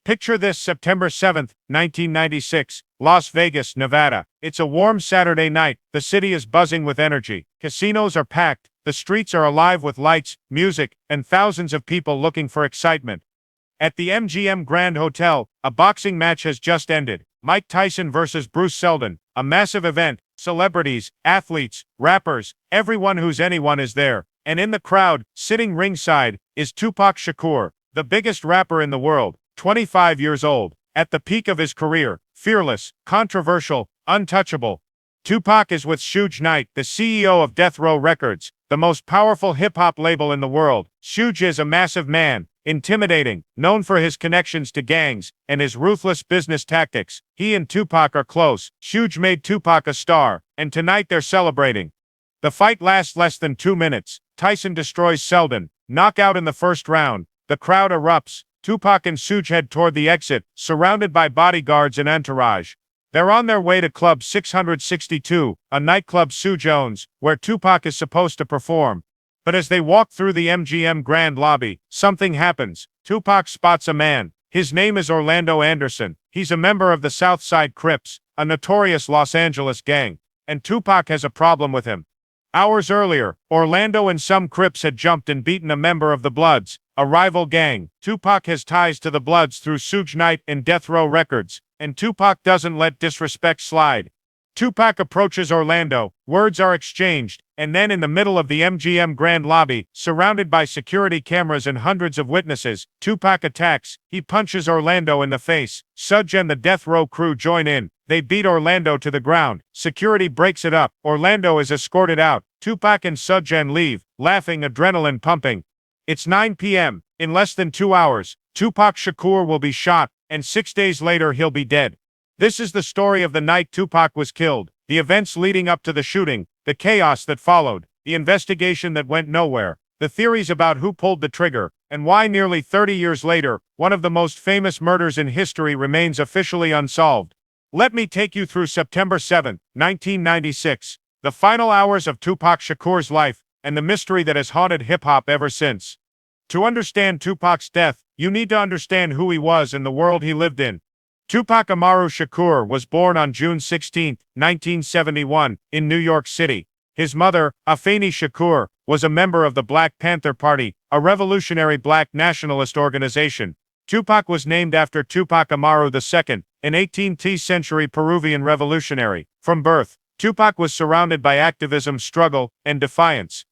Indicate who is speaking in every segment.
Speaker 1: Picture this: September 7th, 1996, Las Vegas, Nevada. It's a warm Saturday night, the city is buzzing with energy, casinos are packed, the streets are alive with lights, music, and thousands of people looking for excitement. At the MGM Grand Hotel, a boxing match has just ended. Mike Tyson versus Bruce Seldon, a massive event. Celebrities, athletes, rappers, everyone who's anyone is there. And in the crowd, sitting ringside, is Tupac Shakur, the biggest rapper in the world, 25 years old, at the peak of his career, fearless, controversial, untouchable. Tupac is with Suge Knight, the CEO of Death Row Records, the most powerful hip-hop label in the world. Suge is a massive man, intimidating, known for his connections to gangs, and his ruthless business tactics. He and Tupac are close. Suge made Tupac a star, and tonight they're celebrating. The fight lasts less than 2 minutes. Tyson destroys Seldon, knockout in the first round. The crowd erupts. Tupac and Suge head toward the exit, surrounded by bodyguards and entourage. They're on their way to Club 662, a nightclub Suge owns, where Tupac is supposed to perform. But as they walk through the MGM Grand lobby, something happens. Tupac spots a man. His name is Orlando Anderson. He's a member of the Southside Crips, a notorious Los Angeles gang. And Tupac has a problem with him. Hours earlier, Orlando and some Crips had jumped and beaten a member of the Bloods, a rival gang. Tupac has ties to the Bloods through Suge Knight and Death Row Records, and Tupac doesn't let disrespect slide. Tupac approaches Orlando, words are exchanged, and then in the middle of the MGM Grand lobby, surrounded by security cameras and hundreds of witnesses, Tupac attacks. He punches Orlando in the face. Suge and the Death Row crew join in. They beat Orlando to the ground. Security breaks it up. Orlando is escorted out. Tupac and Suge leave, laughing, adrenaline pumping. It's 9 p.m. In less than 2 hours, Tupac Shakur will be shot, and 6 days later he'll be dead. This is the story of the night Tupac was killed, the events leading up to the shooting, the chaos that followed, the investigation that went nowhere, the theories about who pulled the trigger, and why nearly 30 years later, one of the most famous murders in history remains officially unsolved. Let me take you through September 7, 1996, the final hours of Tupac Shakur's life, and the mystery that has haunted hip-hop ever since. To understand Tupac's death, you need to understand who he was and the world he lived in. Tupac Amaru Shakur was born on June 16, 1971, in New York City. His mother, Afeni Shakur, was a member of the Black Panther Party, a revolutionary black nationalist organization. Tupac was named after Tupac Amaru II, an 18th century Peruvian revolutionary. From birth, Tupac was surrounded by activism, struggle, and defiance.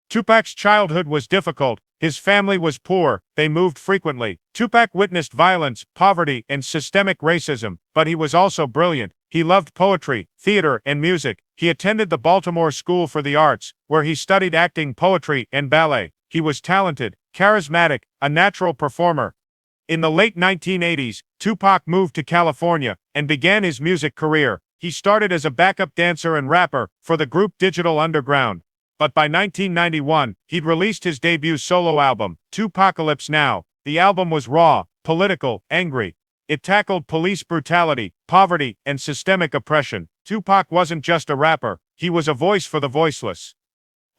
Speaker 1: Tupac's childhood was difficult. His family was poor, they moved frequently. Tupac witnessed violence, poverty, and systemic racism, but he was also brilliant. He loved poetry, theater, and music. He attended the Baltimore School for the Arts, where he studied acting, poetry, and ballet. He was talented, charismatic, a natural performer. In the late 1980s, Tupac moved to California and began his music career. He started as a backup dancer and rapper for the group Digital Underground. But by 1991, he'd released his debut solo album, Tupacalypse Now. The album was raw, political, angry. It tackled police brutality, poverty, and systemic oppression. Tupac wasn't just a rapper, he was a voice for the voiceless.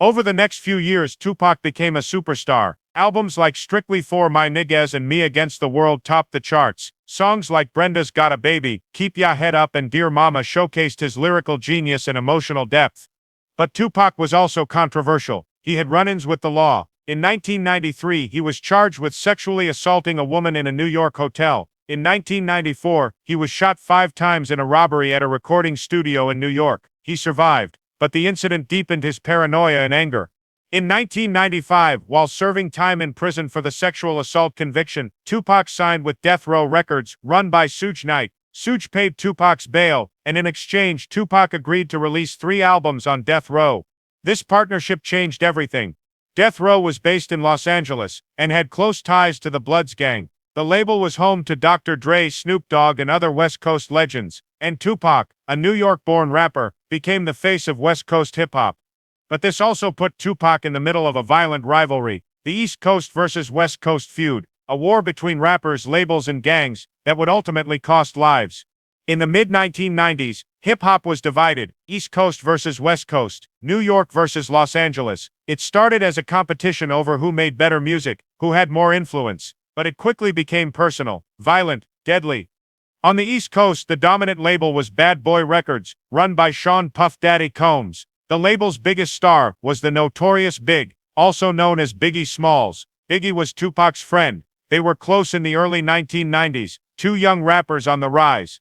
Speaker 1: Over the next few years, Tupac became a superstar. Albums like Strictly for My Niggas and Me Against the World topped the charts. Songs like Brenda's Got a Baby, Keep Ya Head Up, and Dear Mama showcased his lyrical genius and emotional depth. But Tupac was also controversial. He had run-ins with the law. In 1993, he was charged with sexually assaulting a woman in a New York hotel. In 1994, he was shot 5 times in a robbery at a recording studio in New York. He survived, but the incident deepened his paranoia and anger. In 1995, while serving time in prison for the sexual assault conviction, Tupac signed with Death Row Records, run by Suge Knight. Suge paid Tupac's bail, and in exchange, Tupac agreed to release 3 albums on Death Row. This partnership changed everything. Death Row was based in Los Angeles, and had close ties to the Bloods gang. The label was home to Dr. Dre, Snoop Dogg, and other West Coast legends, and Tupac, a New York-born rapper, became the face of West Coast hip-hop. But this also put Tupac in the middle of a violent rivalry, the East Coast versus West Coast feud, a war between rappers, labels, and gangs that would ultimately cost lives. In the mid-1990s, hip-hop was divided, East Coast versus West Coast, New York versus Los Angeles. It started as a competition over who made better music, who had more influence. but it quickly became personal, violent, deadly. On the East Coast, the dominant label was Bad Boy Records, run by Sean Puff Daddy Combs. The label's biggest star was the notorious Big, also known as Biggie Smalls. Biggie was Tupac's friend. They were close in the early 1990s, two young rappers on the rise.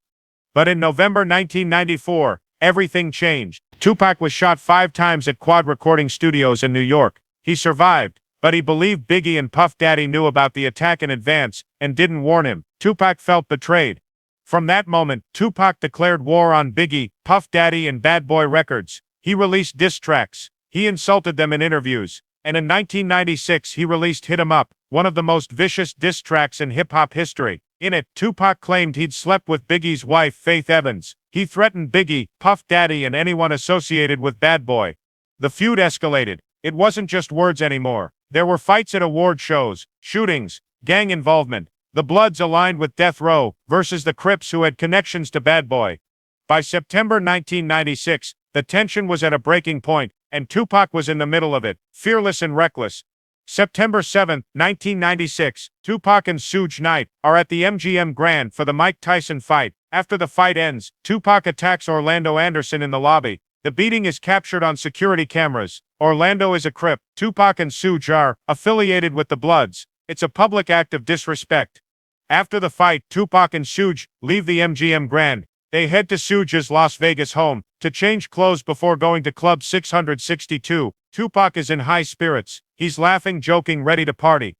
Speaker 1: But in November 1994, everything changed. Tupac was shot 5 times at Quad Recording Studios in New York. He survived, but he believed Biggie and Puff Daddy knew about the attack in advance and didn't warn him. Tupac felt betrayed. From that moment, Tupac declared war on Biggie, Puff Daddy, and Bad Boy Records. He released diss tracks. He insulted them in interviews. And in 1996, he released Hit 'Em Up, one of the most vicious diss tracks in hip-hop history. In it, Tupac claimed he'd slept with Biggie's wife, Faith Evans. He threatened Biggie, Puff Daddy, and anyone associated with Bad Boy. The feud escalated. It wasn't just words anymore. There were fights at award shows, shootings, gang involvement. The Bloods aligned with Death Row versus the Crips, who had connections to Bad Boy. By September 1996, the tension was at a breaking point, and Tupac was in the middle of it, fearless and reckless. September 7, 1996, Tupac and Suge Knight are at the MGM Grand for the Mike Tyson fight. After the fight ends, Tupac attacks Orlando Anderson in the lobby. The beating is captured on security cameras. Orlando is a Crip. Tupac and Suge are affiliated with the Bloods. It's a public act of disrespect. After the fight, Tupac and Suge leave the MGM Grand. They head to Suge's Las Vegas home to change clothes before going to Club 662. Tupac is in high spirits. He's laughing, joking, ready to party.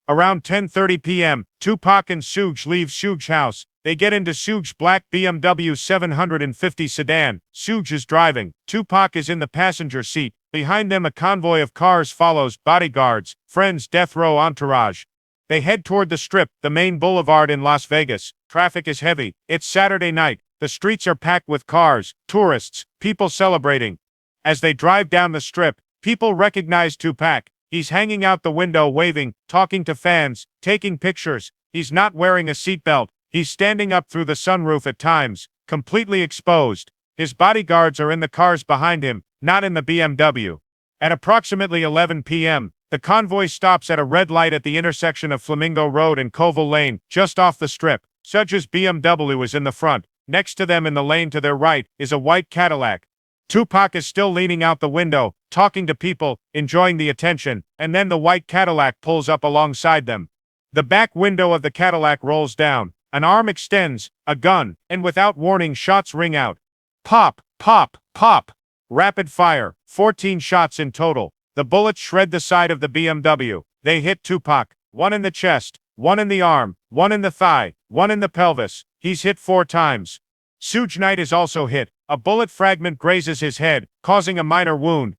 Speaker 1: Around 10:30 p.m., Tupac and Suge leave Suge's house. They get into Suge's black BMW 750 sedan. Suge is driving. Tupac is in the passenger seat. Behind them, a convoy of cars follows, bodyguards, friends, death row entourage. They head toward the Strip, the main boulevard in Las Vegas. Traffic is heavy. It's Saturday night. The streets are packed with cars, tourists, people celebrating. As they drive down the Strip, people recognize Tupac. He's hanging out the window, waving, talking to fans, taking pictures. He's not wearing a seatbelt. He's standing up through the sunroof at times, completely exposed. His bodyguards are in the cars behind him, not in the BMW. At approximately 11 p.m., the convoy stops at a red light at the intersection of Flamingo Road and Colville Lane, just off the Strip. Suge's BMW is in the front. Next to them in the lane to their right is a white Cadillac. Tupac is still leaning out the window, talking to people, enjoying the attention, and then the white Cadillac pulls up alongside them. The back window of the Cadillac rolls down. An arm extends, a gun, and without warning, shots ring out. Pop, pop, pop. Rapid fire, 14 shots in total. The bullets shred the side of the BMW. They hit Tupac, one in the chest, one in the arm, one in the thigh, one in the pelvis. He's hit 4 times. Suge Knight is also hit. A bullet fragment grazes his head, causing a minor wound.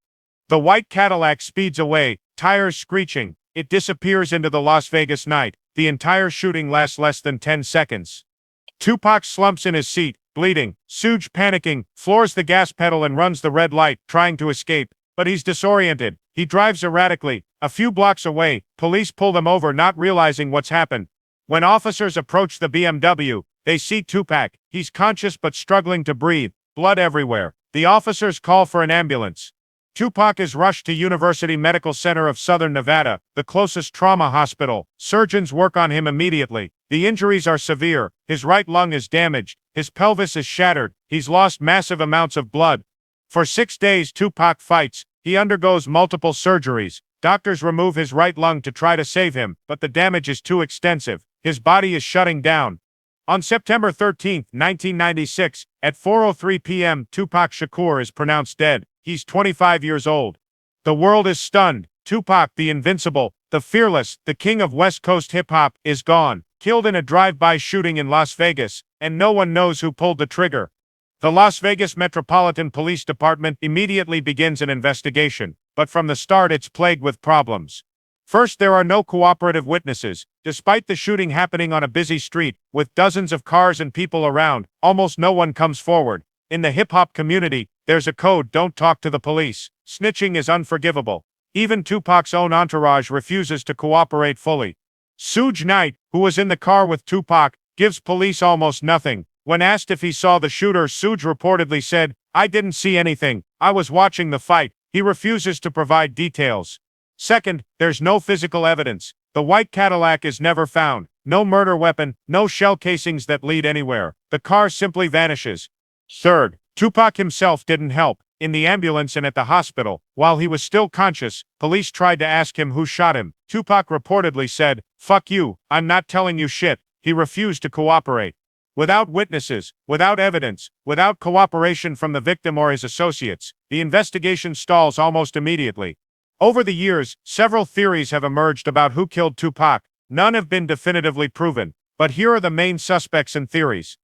Speaker 1: The white Cadillac speeds away, tires screeching. It disappears into the Las Vegas night. The entire shooting lasts less than 10 seconds. Tupac slumps in his seat, bleeding. Suge, panicking, floors the gas pedal and runs the red light, trying to escape. But he's disoriented. He drives erratically. A few blocks away, police pull them over, not realizing what's happened. When officers approach the BMW, they see Tupac. He's conscious but struggling to breathe. Blood everywhere. The officers call for an ambulance. Tupac is rushed to University Medical Center of Southern Nevada, the closest trauma hospital. Surgeons work on him immediately. The injuries are severe. His right lung is damaged. His pelvis is shattered. He's lost massive amounts of blood. For 6 days, Tupac fights. He undergoes multiple surgeries. Doctors remove his right lung to try to save him, but the damage is too extensive. His body is shutting down. On September 13, 1996, at 4:03 p.m., Tupac Shakur is pronounced dead. He's 25 years old. The world is stunned. Tupac, the invincible, the fearless, the king of West Coast hip-hop, is gone, killed in a drive-by shooting in Las Vegas, and no one knows who pulled the trigger. The Las Vegas Metropolitan Police Department immediately begins an investigation, but from the start it's plagued with problems. First, there are no cooperative witnesses. Despite the shooting happening on a busy street, with dozens of cars and people around, almost no one comes forward. In the hip-hop community, there's a code: don't talk to the police. Snitching is unforgivable. Even Tupac's own entourage refuses to cooperate fully. Suge Knight, who was in the car with Tupac, gives police almost nothing. When asked if he saw the shooter, Suge reportedly said, "I didn't see anything. I was watching the fight." He refuses to provide details. Second, there's no physical evidence. The white Cadillac is never found. No murder weapon, no shell casings that lead anywhere. The car simply vanishes. Third, Tupac himself didn't help. In the ambulance and at the hospital, while he was still conscious, police tried to ask him who shot him. Tupac reportedly said, "Fuck you, I'm not telling you shit." He refused to cooperate. Without witnesses, without evidence, without cooperation from the victim or his associates, the investigation stalls almost immediately. Over the years, several theories have emerged about who killed Tupac. None have been definitively proven, but here are the main suspects and theories.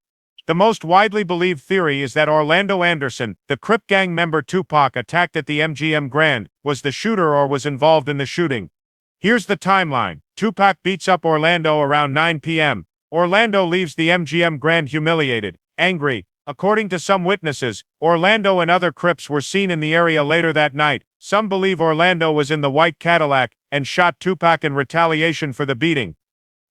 Speaker 1: The most widely believed theory is that Orlando Anderson, the Crip gang member Tupac attacked at the MGM Grand, was the shooter or was involved in the shooting. Here's the timeline. Tupac beats up Orlando around 9 p.m. Orlando leaves the MGM Grand humiliated, angry. According to some witnesses, Orlando and other Crips were seen in the area later that night. Some believe Orlando was in the white Cadillac and shot Tupac in retaliation for the beating.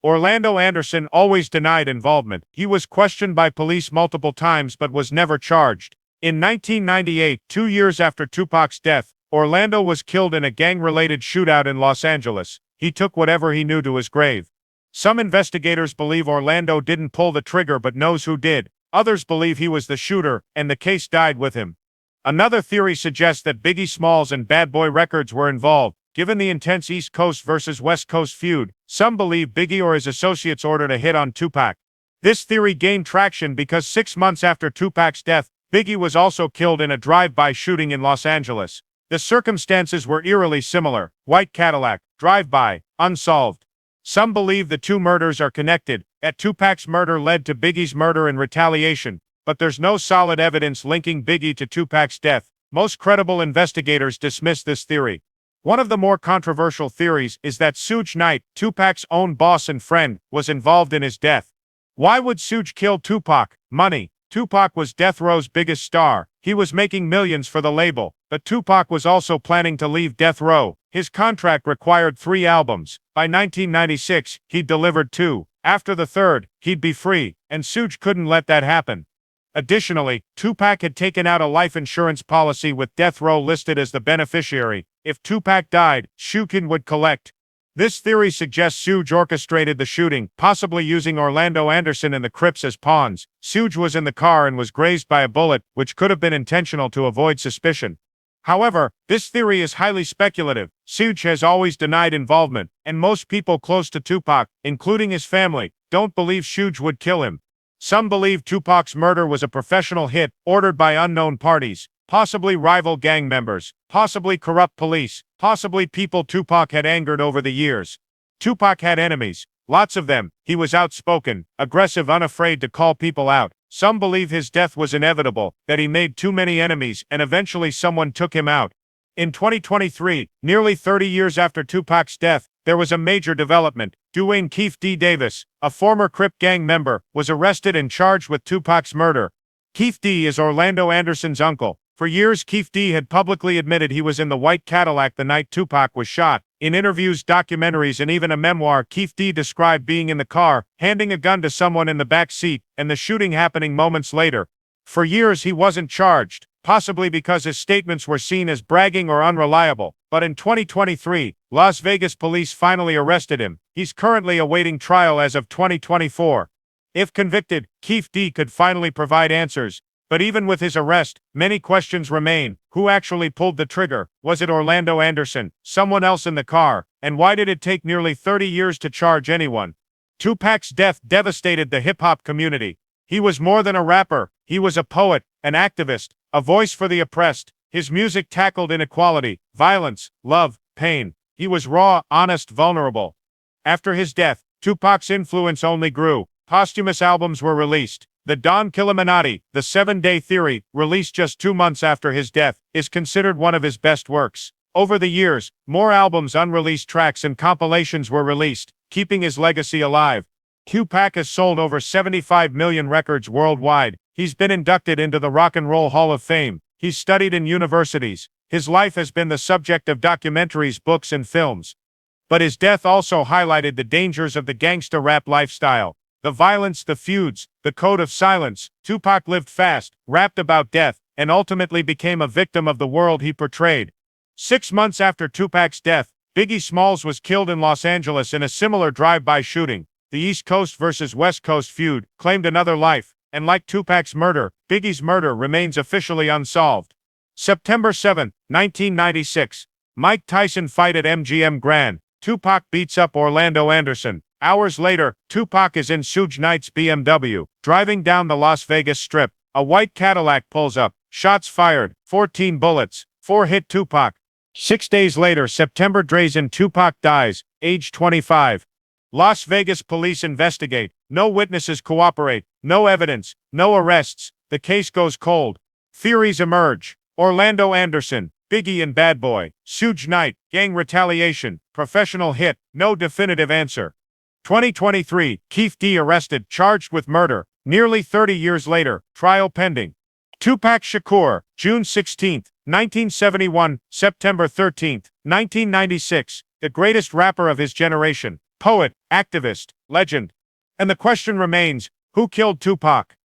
Speaker 1: Orlando Anderson always denied involvement. He was questioned by police multiple times but was never charged. In 1998, 2 years after Tupac's death, Orlando was killed in a gang-related shootout in Los Angeles. He took whatever he knew to his grave. Some investigators believe Orlando didn't pull the trigger but knows who did. Others believe he was the shooter, and the case died with him. Another theory suggests that Biggie Smalls and Bad Boy Records were involved. Given the intense East Coast versus West Coast feud, some believe Biggie or his associates ordered a hit on Tupac. This theory gained traction because 6 months after Tupac's death, Biggie was also killed in a drive-by shooting in Los Angeles. The circumstances were eerily similar. White Cadillac, drive-by, unsolved. Some believe the two murders are connected, that Tupac's murder led to Biggie's murder in retaliation, but there's no solid evidence linking Biggie to Tupac's death. Most credible investigators dismiss this theory. One of the more controversial theories is that Suge Knight, Tupac's own boss and friend, was involved in his death. Why would Suge kill Tupac? Money. Tupac was Death Row's biggest star. He was making millions for the label, but Tupac was also planning to leave Death Row. His contract required 3 albums. By 1996, he'd delivered 2. After the third, he'd be free, and Suge couldn't let that happen. Additionally, Tupac had taken out a life insurance policy with Death Row listed as the beneficiary. If Tupac died, Suge would collect. This theory suggests Suge orchestrated the shooting, possibly using Orlando Anderson and the Crips as pawns. Suge was in the car and was grazed by a bullet, which could have been intentional to avoid suspicion. However, this theory is highly speculative. Suge has always denied involvement, and most people close to Tupac, including his family, don't believe Suge would kill him. Some believe Tupac's murder was a professional hit, ordered by unknown parties, possibly rival gang members, possibly corrupt police, possibly people Tupac had angered over the years. Tupac had enemies, lots of them. He was outspoken, aggressive, unafraid to call people out. Some believe his death was inevitable, that he made too many enemies and eventually someone took him out. In 2023, nearly 30 years after Tupac's death, there was a major development. Dwayne Keefe D. Davis, a former Crip gang member, was arrested and charged with Tupac's murder. Keefe D. is Orlando Anderson's uncle. For years, Keefe D. had publicly admitted he was in the white Cadillac the night Tupac was shot. In interviews, documentaries, and even a memoir, Keefe D. described being in the car, handing a gun to someone in the back seat, and the shooting happening moments later. For years, he wasn't charged, possibly because his statements were seen as bragging or unreliable. But in 2023, Las Vegas police finally arrested him. He's currently awaiting trial as of 2024. If convicted, Keefe D. could finally provide answers. But even with his arrest, many questions remain. Who actually pulled the trigger? Was it Orlando Anderson, someone else in the car? And why did it take nearly 30 years to charge anyone? Tupac's death devastated the hip-hop community. He was more than a rapper. He was a poet, an activist, a voice for the oppressed. His music tackled inequality, violence, love, pain. He was raw, honest, vulnerable. After his death, Tupac's influence only grew. Posthumous albums were released. The Don Killuminati, The 7-Day Theory, released just 2 months after his death, is considered one of his best works. Over the years, more albums, unreleased tracks, and compilations were released, keeping his legacy alive. Tupac has sold over 75 million records worldwide. He's been inducted into the Rock and Roll Hall of Fame. He's studied in universities. His life has been the subject of documentaries, books, and films. But his death also highlighted the dangers of the gangsta rap lifestyle. The violence, the feuds, the code of silence. Tupac lived fast, rapped about death, and ultimately became a victim of the world he portrayed. 6 months after Tupac's death, Biggie Smalls was killed in Los Angeles in a similar drive-by shooting. The East Coast versus West Coast feud claimed another life, and like Tupac's murder, Biggie's murder remains officially unsolved. September 7, 1996. Mike Tyson fight at MGM Grand. Tupac beats up Orlando Anderson. Hours later, Tupac is in Suge Knight's BMW, driving down the Las Vegas Strip. A white Cadillac pulls up. Shots fired. 14 bullets. 4 hit Tupac. 6 days later, September Drazen, Tupac dies, age 25. Las Vegas police investigate. No witnesses cooperate. No evidence. No arrests. The case goes cold. Theories emerge. Orlando Anderson, Biggie and Bad Boy, Suge Knight, gang retaliation, professional hit, no definitive answer. 2023, Keith D. arrested, charged with murder. Nearly 30 years later, trial pending. Tupac Shakur, June 16, 1971, September 13, 1996, the greatest rapper of his generation, poet, activist, legend. And the question remains, who killed Tupac?